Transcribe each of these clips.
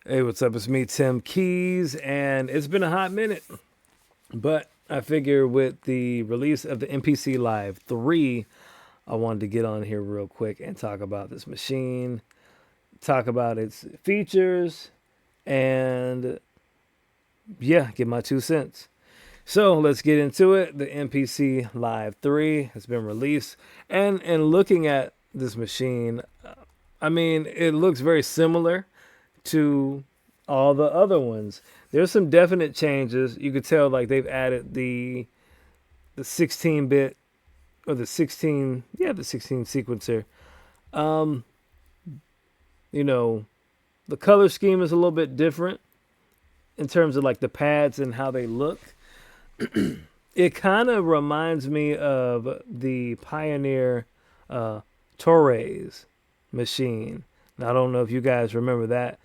Hey, what's up? It's me, Tim Keys, and it's been a hot minute. But I figure with the release of the MPC Live 3, I wanted to get on here real quick and talk about this machine, talk about its features, and yeah, give my 2 cents. So let's get into it. The MPC Live 3 has been released, and looking at this machine, I mean, it looks very similar to all the other ones. There's some definite changes. You could tell like they've added the 16 bit or the 16 sequencer. Um, you know, the color scheme is a little bit different in terms of like the pads and how they look. It kind of reminds me of the Pioneer uh, Torres machine. Now, I don't know if you guys remember that.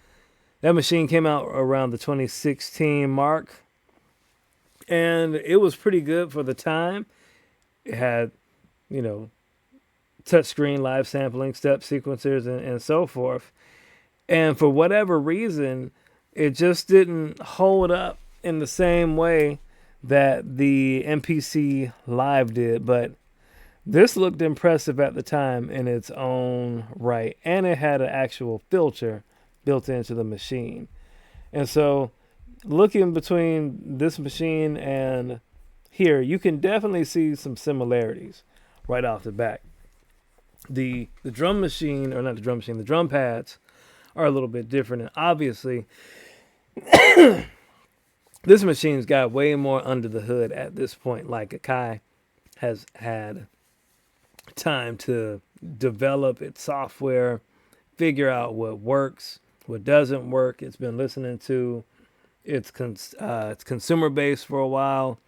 That machine came out around the 2016 mark, and it was pretty good for the time. It had, you know, touchscreen live sampling, step sequencers, and so forth. And for whatever reason, it just didn't hold up in the same way that the MPC Live did. But this looked impressive at the time in its own right, and it had an actual filter built into the machine. And so, looking between this machine and here, you can definitely see some similarities right off the bat. The drum machine, or not the drum machine, the drum pads are a little bit different, and obviously, this machine's got way more under the hood at this point. Like Akai has had time to develop its software, figure out what works, what doesn't work. It's been listening to its consumer base for a while,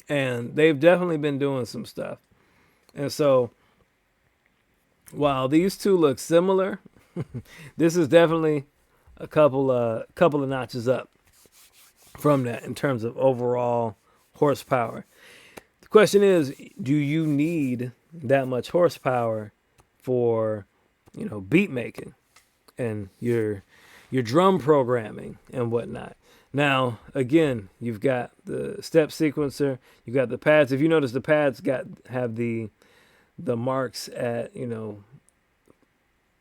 and they've definitely been doing some stuff. And so, while these two look similar, this is definitely a couple of notches up from that in terms of overall horsepower. The question is, do you need that much horsepower for, beat making and your drum programming and whatnot? Now, again, you've got the step sequencer, you've got the pads. If you notice, the pads have the marks at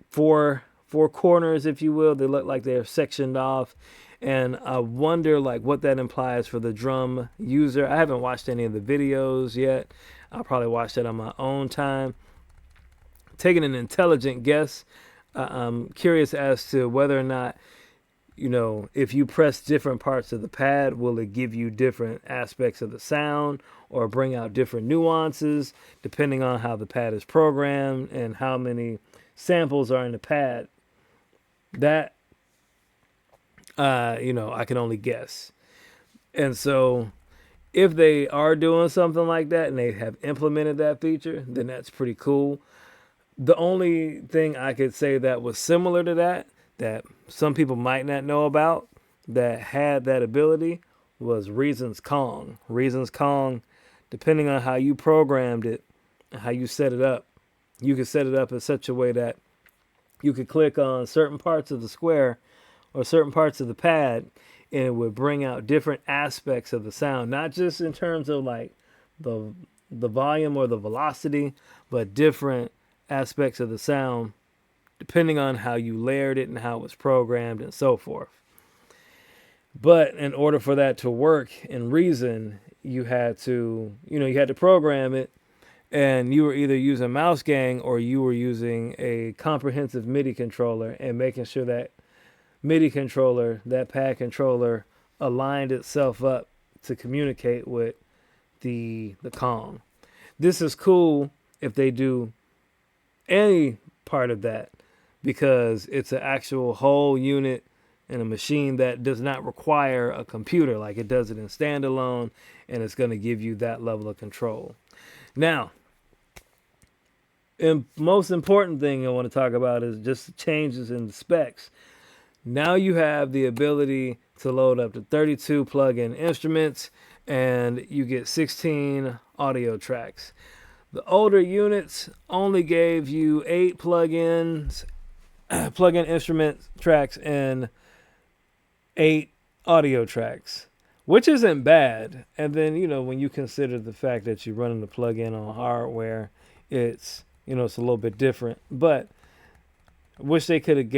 four corners, if you will. They look like they're sectioned off, and I wonder like what that implies for the drum user. I haven't watched any of the videos yet. I'll probably watch that on my own time. Taking an intelligent guess, I'm curious as to whether or not, if you press different parts of the pad, will it give you different aspects of the sound or bring out different nuances depending on how the pad is programmed and how many samples are in the pad? That, I can only guess. And so if they are doing something like that and they have implemented that feature, then that's pretty cool. The only thing I could say that was similar to that some people might not know about, that had that ability, was Reasons Kong. Reasons Kong, depending on how you programmed it and how you set it up, you could set it up in such a way that you could click on certain parts of the square or certain parts of the pad, and it would bring out different aspects of the sound, not just in terms of like the volume or the velocity, but different aspects of the sound depending on how you layered it and how it was programmed and so forth. But in order for that to work in Reason, you had to program it, and you were either using mouse gang or you were using a comprehensive MIDI controller and making sure that that pad controller aligned itself up to communicate with the Kong. This is cool if they do any part of that, because it's an actual whole unit in a machine that does not require a computer like it does it in standalone, and it's going to give you that level of control. Now, the most important thing I want to talk about is just changes in the specs. Now you have the ability to load up to 32 plug-in instruments, and you get 16 audio tracks. The older units only gave you 8 plug-in instrument tracks and 8 audio tracks, which isn't bad. And then, when you consider the fact that you're running the plug-in on hardware, it's a little bit different. But I wish they could have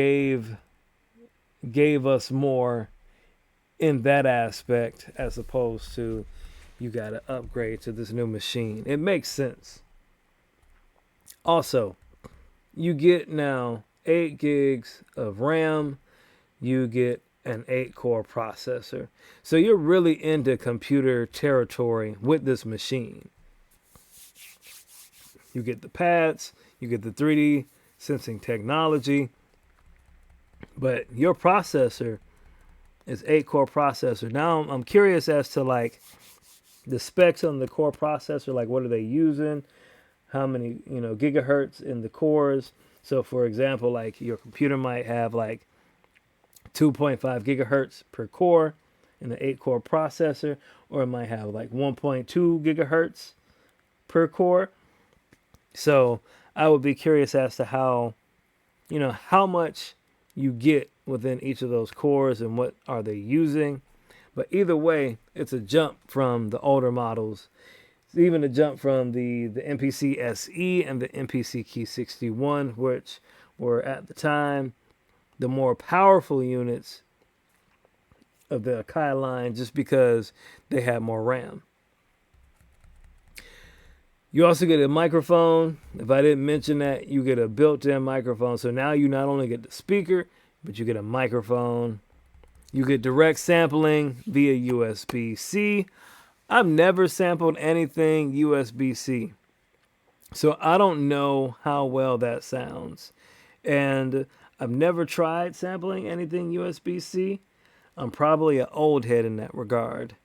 gave us more in that aspect, as opposed to you got to upgrade to this new machine. It makes sense. Also, you get now 8 gigs of RAM. You get an 8-core processor. So you're really into computer territory with this machine. You get the pads, you get the 3D sensing technology, but your processor is 8-core processor. Now I'm curious as to like the specs on the core processor, like what are they using? How many, gigahertz in the cores? So for example, like your computer might have like 2.5 gigahertz per core in the 8-core processor, or it might have like 1.2 gigahertz per core. So I would be curious as to how much you get within each of those cores and what are they using. But either way, it's a jump from the older models. It's even a jump from the MPC SE and the MPC Key 61, which were at the time the more powerful units of the Akai line, just because they had more RAM. You also get a microphone. If I didn't mention that, you get a built-in microphone. So now you not only get the speaker, but you get a microphone. You get direct sampling via USB-C. I've never sampled anything USB-C, so I don't know how well that sounds. And I've never tried sampling anything USB-C. I'm probably an old head in that regard,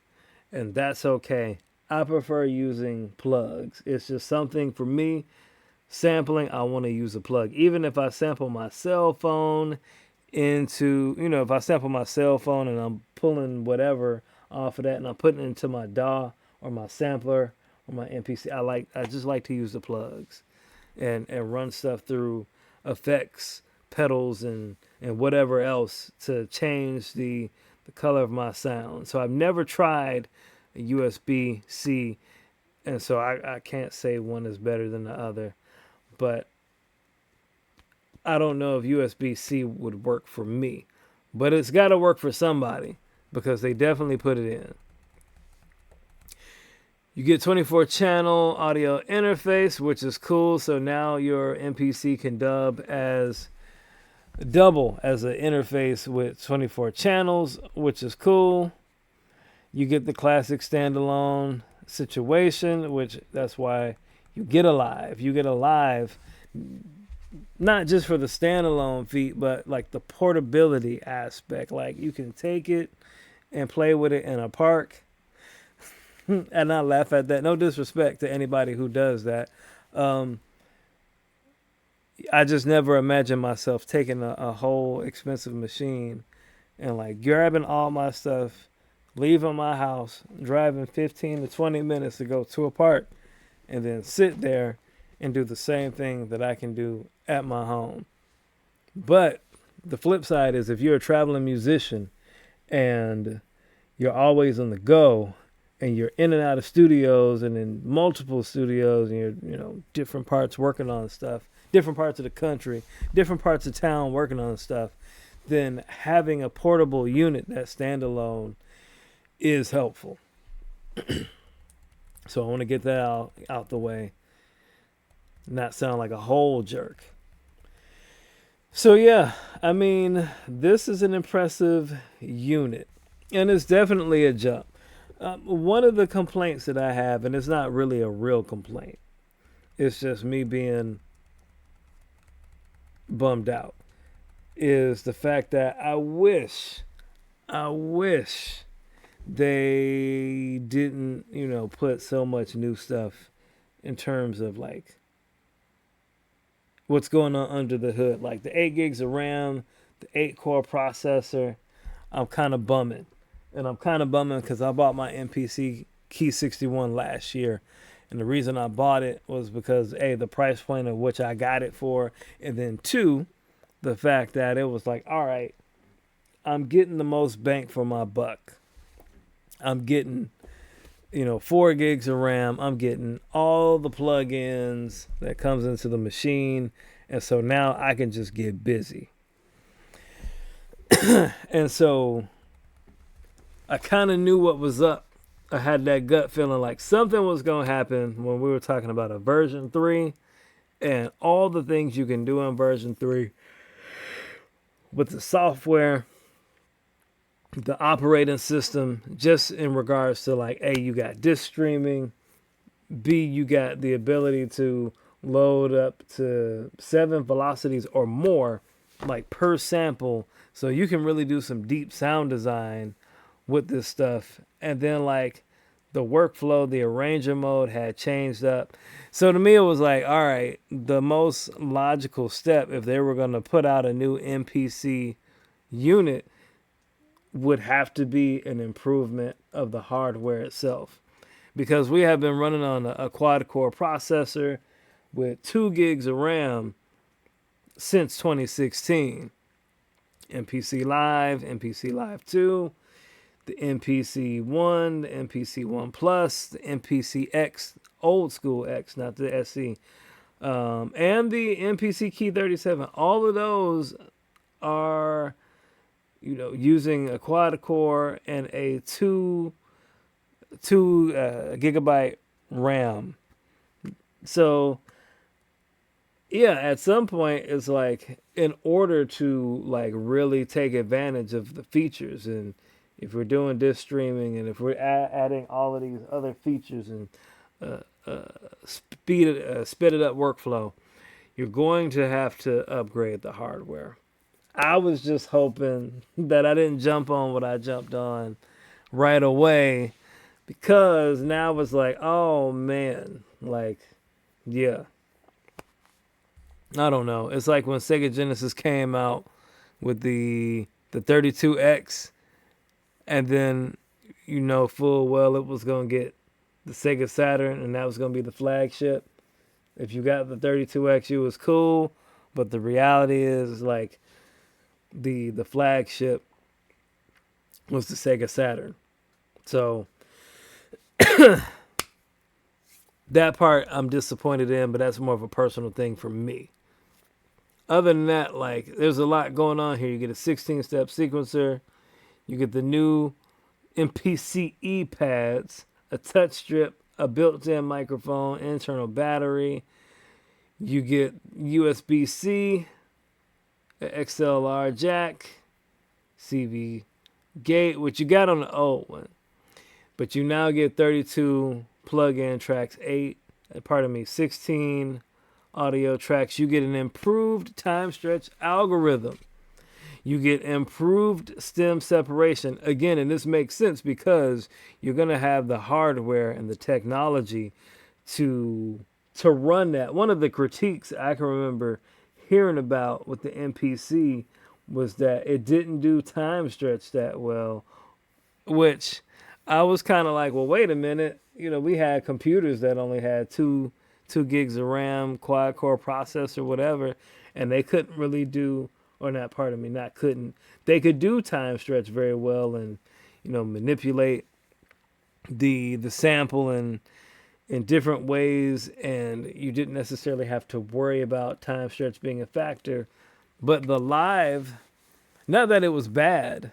and that's okay. I prefer using plugs. It's just something for me. Sampling, I want to use a plug. Even if I sample my cell phone if I sample my cell phone and I'm pulling whatever off of that and I'm putting it into my DAW or my sampler or my MPC, I just like to use the plugs and run stuff through effects, pedals, and whatever else to change the color of my sound. So I've never tried a USB-C, and so I can't say one is better than the other, but I don't know if USB-C would work for me, but it's got to work for somebody because they definitely put it in. You get 24 channel audio interface, which is cool. So now your MPC can double as an interface with 24 channels, which is cool. You get the classic standalone situation, which that's why you get a live. You get a live, not just for the standalone feat, but like the portability aspect. Like you can take it and play with it in a park. And I laugh at that. No disrespect to anybody who does that. I just never imagined myself taking a whole expensive machine and like grabbing all my stuff, leaving my house, driving 15 to 20 minutes to go to a park, and then sit there and do the same thing that I can do at my home. But the flip side is if you're a traveling musician and you're always on the go and you're in and out of studios and in multiple studios and you're, different parts working on stuff, different parts of the country, different parts of town working on stuff, then having a portable unit that's standalone is helpful. So I want to get that out the way, not sound like a whole jerk. So yeah, I mean, this is an impressive unit, and it's definitely a jump. One of the complaints that I have, and it's not really a real complaint, it's just me being bummed out, is the fact that I wish they didn't, put so much new stuff in terms of like what's going on under the hood. Like the 8 gigs of RAM, the 8-core processor. I'm kind of bumming. And I'm kind of bumming because I bought my MPC Key 61 last year. And the reason I bought it was because, A, the price point of which I got it for. And then 2, the fact that it was like, all right, I'm getting the most bang for my buck. I'm getting, 4 gigs of RAM. I'm getting all the plugins that comes into the machine. And so now I can just get busy. And so I kind of knew what was up. I had that gut feeling like something was going to happen when we were talking about a version 3 and all the things you can do in version 3 with the software, the operating system, just in regards to like, A, you got disk streaming, B, you got the ability to load up to 7 velocities or more, like per sample. So you can really do some deep sound design with this stuff. And then like the workflow, the arranger mode had changed up. So to me, it was like, all right, the most logical step if they were going to put out a new MPC unit would have to be an improvement of the hardware itself. Because we have been running on a quad-core processor with 2 gigs of RAM since 2016. MPC Live, MPC Live 2, the MPC 1, the MPC 1 Plus, the MPC X, old school X, not the SC, and the MPC Key 37. All of those are, using a quad core and a 2 gigabyte RAM. So yeah, at some point it's like in order to like really take advantage of the features, and if we're doing disk streaming and if we're adding all of these other features and sped it up workflow, you're going to have to upgrade the hardware. I was just hoping that I didn't jump on what I jumped on right away, because now it's like, oh man, like, yeah. I don't know. It's like when Sega Genesis came out with the 32X, and then full well it was going to get the Sega Saturn, and that was going to be the flagship. If you got the 32X, you was cool, but the reality is like the flagship was the Sega Saturn. So that part I'm disappointed in, but that's more of a personal thing for me. Other than that, like, there's a lot going on here. You get a 16-step sequencer, you get the new MPC pads, a touch strip, a built-in microphone, internal battery. You get USB-C, an XLR jack, CV gate, which you got on the old one. But you now get 32 plug-in tracks, 16 audio tracks. You get an improved time stretch algorithm. You get improved stem separation. Again, and this makes sense because you're going to have the hardware and the technology to run that. One of the critiques I can remember hearing about with the MPC was that it didn't do time stretch that well, which I was kind of like, well, wait a minute. We had computers that only had 2 gigs of RAM, quad core processor, whatever, and they couldn't really do, or not, pardon me, not couldn't. They could do time stretch very well and, manipulate the sample in different ways, and you didn't necessarily have to worry about time stretch being a factor. But the live, not that it was bad,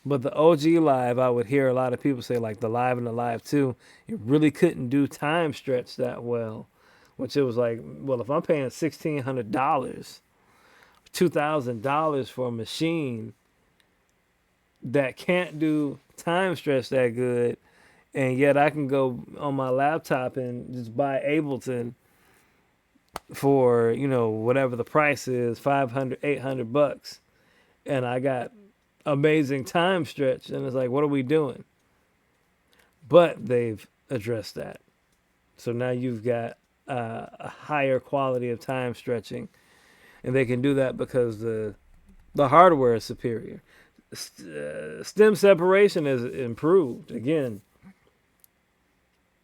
but the OG live, I would hear a lot of people say, like the live and the live 2, it really couldn't do time stretch that well. Which it was like, well, if I'm paying $1,600, $2,000 for a machine that can't do time stretch that good, and yet I can go on my laptop and just buy Ableton for, whatever the price is, $500, $800, and I got amazing time stretch, and it's like, what are we doing? But they've addressed that. So now you've got a higher quality of time stretching, and they can do that because the hardware is superior. Stem separation is improved. Again,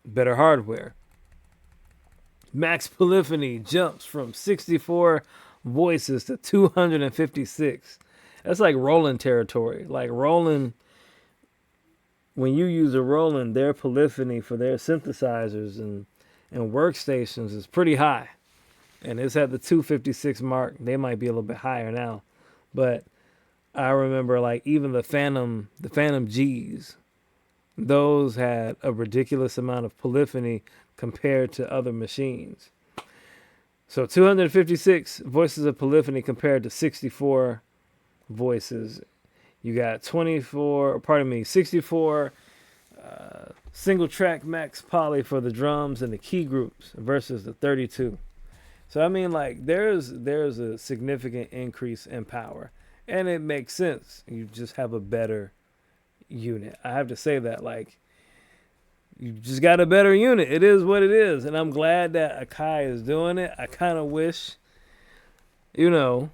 better hardware. Max polyphony jumps from 64 voices to 256. That's like Roland territory. Like Roland, when you use a Roland, their polyphony for their synthesizers and workstations is pretty high. And it's at the 256 mark. They might be a little bit higher now. But I remember like even the Phantom G's, those had a ridiculous amount of polyphony compared to other machines. So 256 voices of polyphony compared to 64 voices. You got 64 single track max poly for the drums and the key groups versus the 32. So I mean, like there's a significant increase in power, and it makes sense. You just have a better unit. I have to say that, like, you just got a better unit. It is what it is, and I'm glad that Akai is doing it. I kind of wish, you know,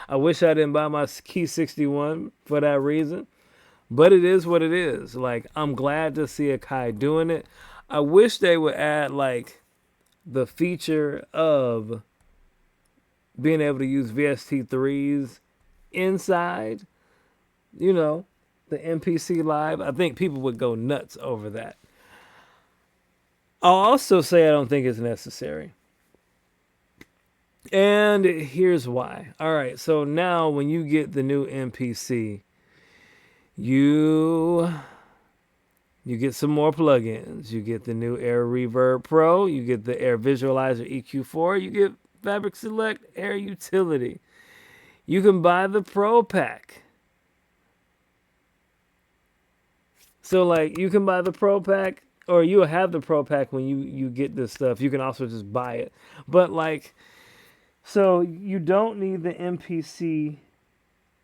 I wish I didn't buy my Key 61 for that reason, but it is what it is. Like, I'm glad to see Akai doing it. I wish they would add like the feature of being able to use VST3s inside, you know, the MPC Live. I think people would go nuts over that. I'll also say I don't think it's necessary. And here's why. All right, so now when you get the new MPC, you get some more plugins. You get the new Air Reverb Pro. You get the Air Visualizer EQ4. You get Fabric Select Air Utility. You can buy the Pro Pack. So, like, you can buy the Pro Pack, or you'll have the Pro Pack when you get this stuff. You can also just buy it. But, like, so you don't need the MPC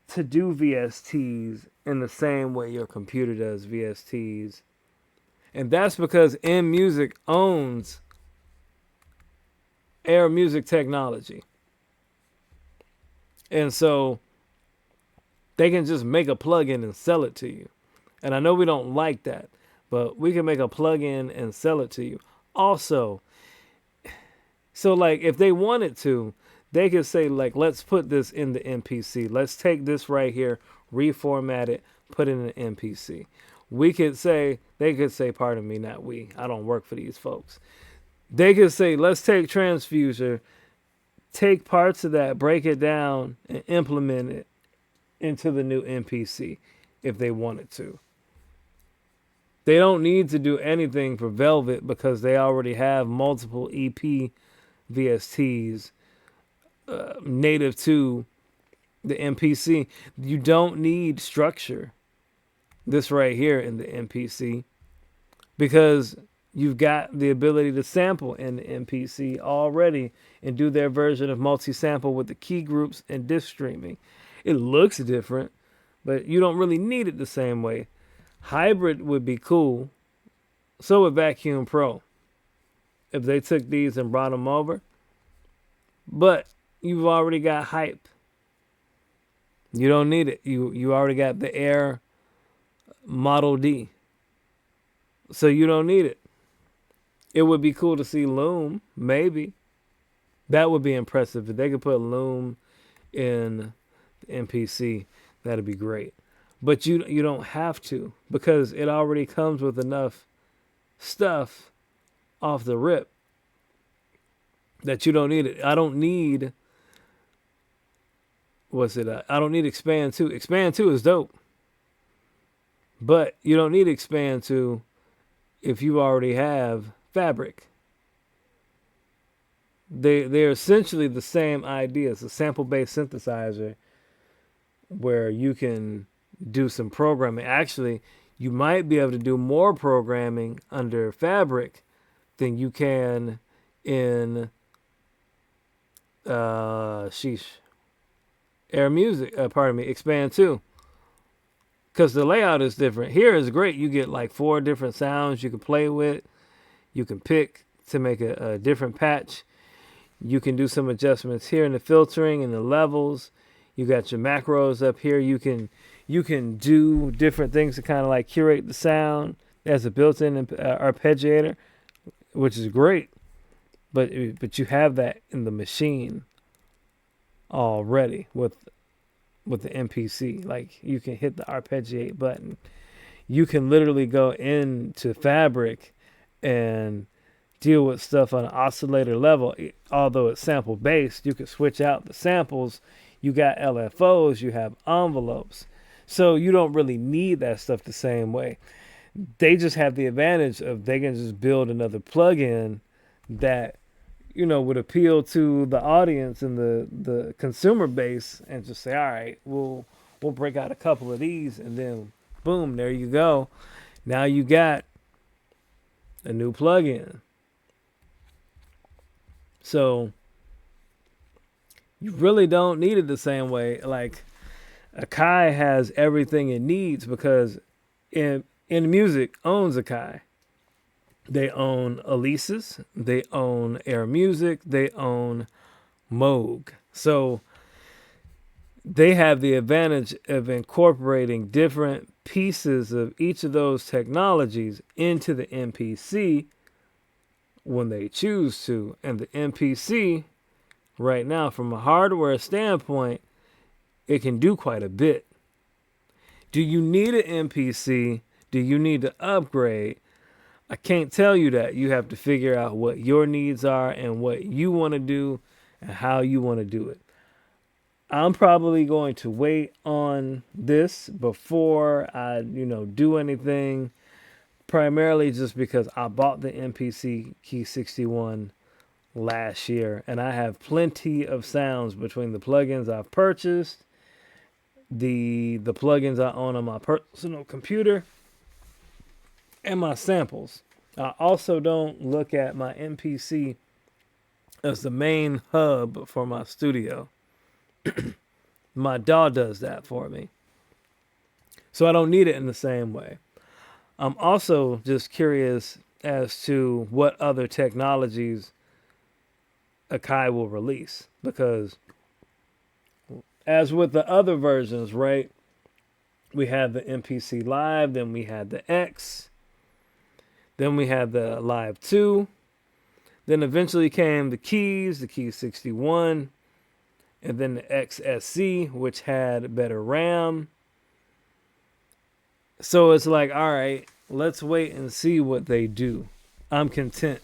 to do VSTs in the same way your computer does VSTs. And that's because InMusic owns Air Music Technology. And so they can just make a plugin and sell it to you. And I know we don't like that, but we can make a plugin and sell it to you. Also, so like if they wanted to, they could say like, let's put this in the MPC. Let's take this right here, reformat it, put it in the MPC. They could say, pardon me, not we. I don't work for these folks. They could say, let's take Transfuser, take parts of that, break it down, and implement it into the new MPC if they wanted to. They don't need to do anything for Velvet because they already have multiple EP VSTs native to the MPC. You don't need structure, this right here in the MPC, because you've got the ability to sample in the MPC already and do their version of multi-sample with the key groups and disk streaming. It looks different, but you don't really need it the same way. Hybrid would be cool. So would Vacuum Pro if they took these and brought them over. But you've already got hype. You don't need it. You already got the Air Model D. So you don't need it. It would be cool to see Loom, maybe. That would be impressive. If they could put Loom in the MPC, that'd be great. But you don't have to, because it already comes with enough stuff off the rip that you don't need it. I don't need I don't need Expand 2. Expand 2 is dope. But you don't need Expand 2 if you already have Fabric. They're essentially the same idea. It's a sample-based synthesizer where you can do some programming. Actually, you might be able to do more programming under Fabric than you can in Air Music, Expand 2. Because the layout is different. Here is great. You get like 4 different sounds you can play with. You can pick to make a different patch. You can do some adjustments here in the filtering and the levels. You got your macros up here. You can do different things to kind of like curate the sound. There's a built-in arpeggiator, which is great. But you have that in the machine already with with the MPC. Like you can hit the arpeggiate button. You can literally go into Fabric and deal with stuff on an oscillator level. Although it's sample based, you can switch out the samples. You got LFOs, you have envelopes. So you don't really need that stuff the same way. They just have the advantage of they can just build another plugin that would appeal to the audience and the consumer base, and just say, all right, we'll break out a couple of these, and then boom, there you go. Now you got a new plugin. So you really don't need it the same way. Like Akai has everything it needs because in music owns Akai. They own Alesis, they own Air Music, they own Moog. So they have the advantage of incorporating different pieces of each of those technologies into the MPC when they choose to. And the MPC, right now, from a hardware standpoint, it can do quite a bit. Do you need an MPC? Do you need to upgrade? I can't tell you that. You have to figure out what your needs are and what you want to do and how you want to do it. I'm probably going to wait on this before I, do anything, primarily just because I bought the MPC Key 61 last year and I have plenty of sounds between the plugins I've purchased, the plugins I own on my personal computer, and my samples. I also don't look at my MPC as the main hub for my studio. My DAW does that for me. So I don't need it in the same way. I'm also just curious as to what other technologies Akai will release. Because as with the other versions, right? We had the MPC Live, then we had the X, then we had the Live 2. Then eventually came the Keys, the Key 61, and then the XSC, which had better RAM. So it's like, all right, let's wait and see what they do. I'm content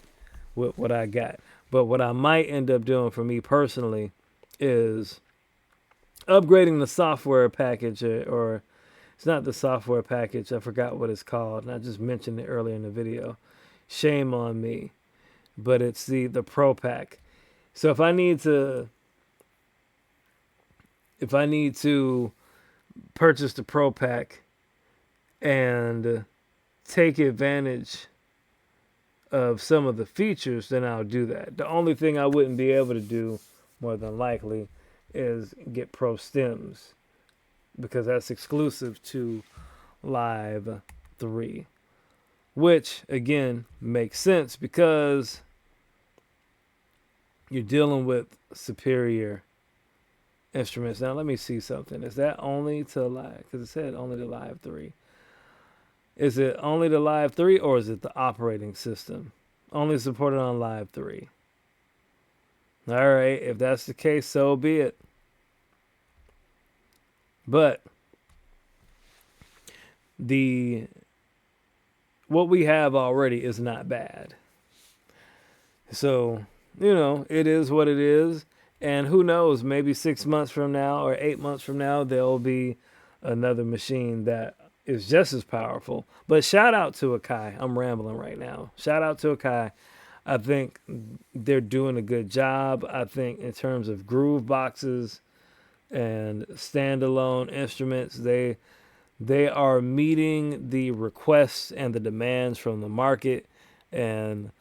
with what I got. But what I might end up doing for me personally is upgrading the software package, or it's not the software package. I forgot what it's called. And I just mentioned it earlier in the video. Shame on me. But it's the Pro Pack. So if I need to purchase the Pro Pack and take advantage of some of the features, then I'll do that. The only thing I wouldn't be able to do, more than likely, is get Pro Stems, because that's exclusive to Live 3. Which, again, makes sense because you're dealing with superior instruments. Now, let me see something. Is that only to Live? Because it said only to Live 3. Is it only to Live 3 or is it the operating system? Only supported on Live 3. All right, if that's the case, so be it. But what we have already is not bad. So, it is what it is. And who knows, maybe 6 months from now or 8 months from now, there'll be another machine that is just as powerful. But shout out to Akai. I'm rambling right now. Shout out to Akai. I think they're doing a good job. I think in terms of groove boxes and standalone instruments, they are meeting the requests and the demands from the market, and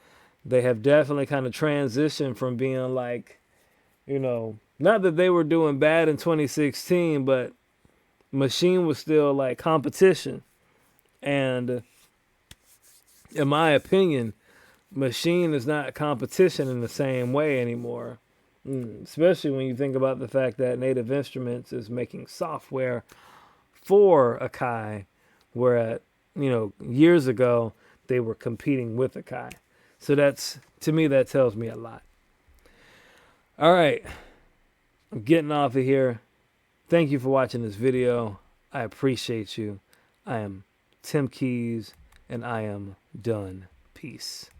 they have definitely kind of transitioned from being like, not that they were doing bad in 2016, but Machine was still like competition. And in my opinion, Machine is not competition in the same way anymore. Especially when you think about the fact that Native Instruments is making software for Akai, where years ago they were competing with Akai. So to me, that tells me a lot. All right, I'm getting off of here. Thank you for watching this video. I appreciate you. I am Tim Keys, and I am done. Peace.